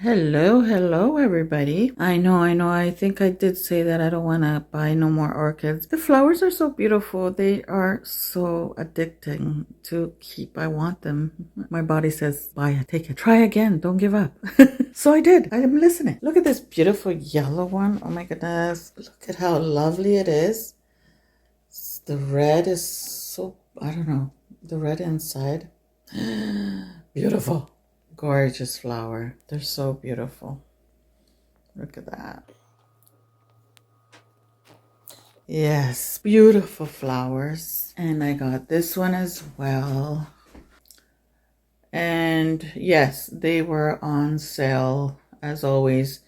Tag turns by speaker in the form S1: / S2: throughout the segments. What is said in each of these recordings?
S1: Hello, everybody. I know. I think I did say that I don't want to buy no more orchids. The flowers are so beautiful. They are so addicting to keep. I want them. My body says, buy it, take it, try again, don't give up. So I did. I am listening. Look at this beautiful yellow one. Oh my goodness. Look at how lovely it is. The red is so, I don't know, the red inside. Beautiful. Gorgeous flower. They're so beautiful. Look at that. Yes, beautiful flowers. And I got this one as well. And yes, they were on sale as always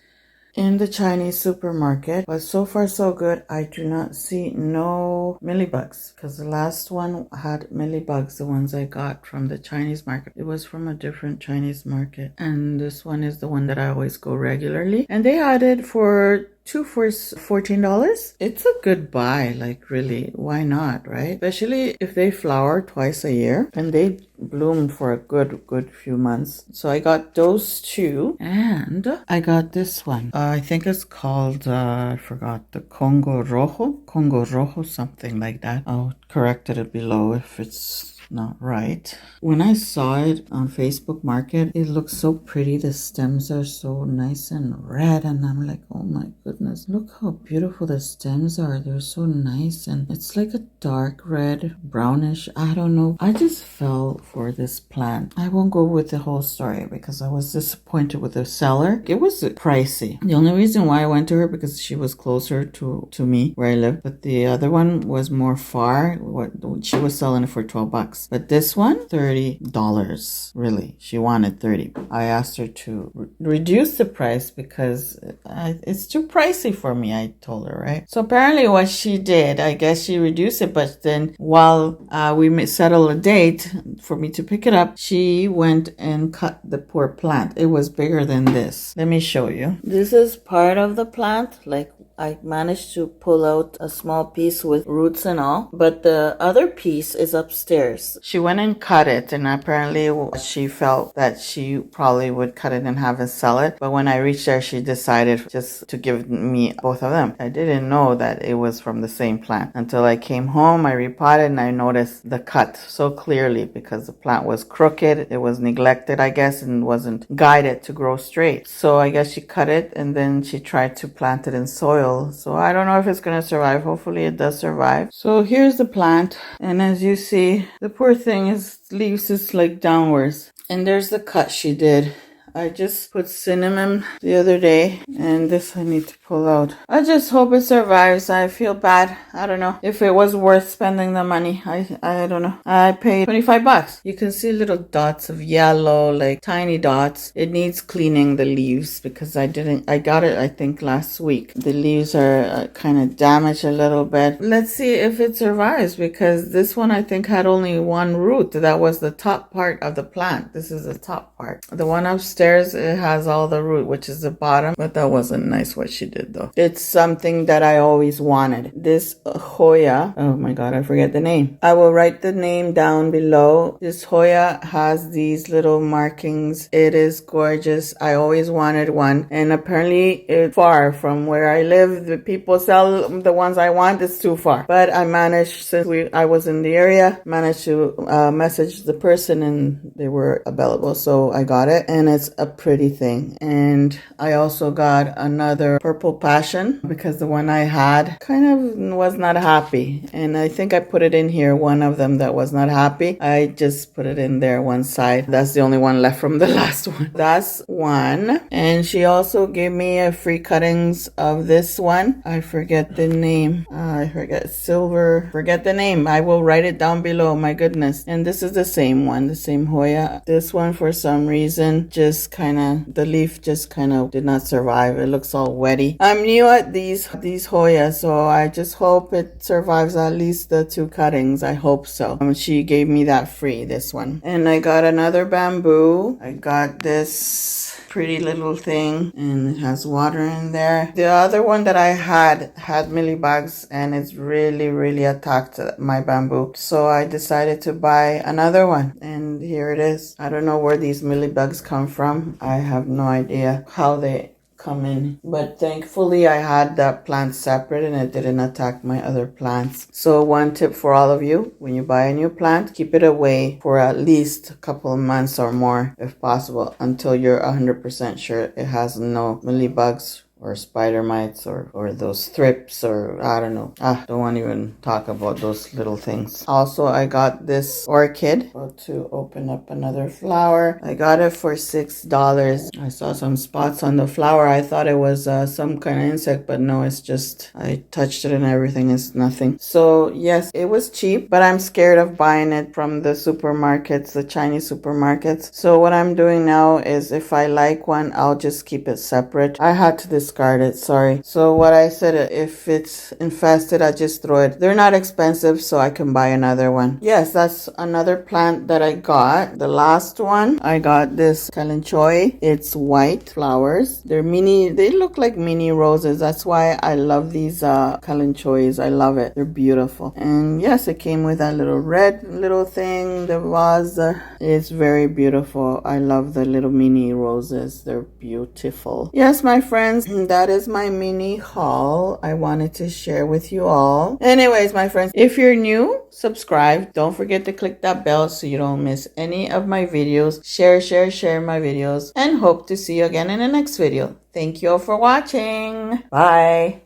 S1: in the Chinese supermarket, but so far so good. I do not see no millibugs because the last one had millibugs, the ones I got from the Chinese market. It was from a different Chinese market, and this one is the one that I always go regularly, and they had it for two for $14. It's a good buy, like really, why not, right? Especially if they flower twice a year and they bloom for a good few months. So I got those two, and I got this one. I think it's called I forgot, the Congo Rojo, something like that. I'll correct it below if it's not right. When I saw it on Facebook Market, it looks so pretty. The stems are so nice and red, and I'm like, oh my goodness, look how beautiful the stems are. They're so nice, and it's like a dark red, brownish, I don't know. I just fell for this plant. I won't go with the whole story because I was disappointed with the seller. It was pricey. The only reason why I went to her because she was closer to me where I live, but the other one was more far. She was selling it for $12. But this one, $30. Really, she wanted 30. I asked her to reduce the price because it's too pricey for me, I told her, right? So apparently what she did, I guess she reduced it, but then while we settled a date for me to pick it up, she went and cut the poor plant. It was bigger than this. Let me show you. This is part of the plant, like I managed to pull out a small piece with roots and all, but the other piece is upstairs. She went and cut it, and apparently she felt that she probably would cut it in half and sell it. But when I reached there, she decided just to give me both of them. I didn't know that it was from the same plant until I came home. I repotted and I noticed the cut so clearly because the plant was crooked. It was neglected, I guess, and wasn't guided to grow straight. So I guess she cut it and then she tried to plant it in soil. So I don't know if it's going to survive. Hopefully it does survive. So here's the plant. And as you see, the poor thing leaves is like downwards. And there's the cut she did. I just put cinnamon the other day, and this I need to pull out. I just hope it survives. I feel bad. I don't know if it was worth spending the money. I don't know. I paid $25. You can see little dots of yellow, like tiny dots. It needs cleaning, the leaves, because I got it I think last week. The leaves are kind of damaged a little bit. Let's see if it survives, because this one I think had only one root. That was the top part of the plant. This is the top part. The one upstairs, it has all the root, which is the bottom, but that wasn't nice what she did though. It's something that I always wanted. This Hoya, oh my god, I forget the name. I will write the name down below. This Hoya has these little markings. It is gorgeous. I always wanted one, and apparently it's far from where I live. The people sell the ones I want. It's too far, but I managed, since I was in the area, managed to message the person and they were available, so I got it, and it's a pretty thing. And I also got another purple passion because the one I had kind of was not happy, and I think I put it in here, one of them that was not happy. I just put it in there one side. That's the only one left from the last one. That's one. And she also gave me a free cuttings of this one. I forget the name. I forget the name. I will write it down below. My goodness. And this is the same one, the same Hoya. This one, for some reason, just kind of, the leaf just kind of did not survive. It looks all wetty. I'm new at these Hoya, so I just hope it survives at least the two cuttings. I hope so. She gave me that free, this one. And I got another bamboo. I got this pretty little thing, and it has water in there. The other one that I had millibugs, and it's really attacked my bamboo. So I decided to buy another one, and here it is. I don't know where these millibugs come from. from. I have no idea how they come in, but thankfully I had that plant separate and it didn't attack my other plants. So one tip for all of you: when you buy a new plant, keep it away for at least a couple of months or more if possible, until you're 100% sure it has no mealybugs or spider mites or those thrips, or I don't know. Don't want to even talk about those little things. Also, I got this orchid. About to open up another flower. I got it for $6. I saw some spots on the flower. I thought it was some kind of insect, but no, it's just, I touched it and everything is nothing. So yes, it was cheap, but I'm scared of buying it from the supermarkets, the Chinese supermarkets. So what I'm doing now is, if I like one, I'll just keep it separate. I had to discard it, sorry. So what I said, if it's infested, I just throw it. They're not expensive, so I can buy another one. Yes, that's another plant that I got. The last one, I got this kalanchoe. It's white flowers. They're mini, they look like mini roses. That's why I love these kalanchoes. I love it. They're beautiful. And yes, it came with that little red little thing. The vase is very beautiful. I love the little mini roses. They're beautiful. Yes, my friends, that is my mini haul I wanted to share with you all. Anyways, my friends, if you're new, subscribe. Don't forget to click that bell so you don't miss any of my videos. Share my videos, and hope to see you again in the next video. Thank you all for watching. Bye.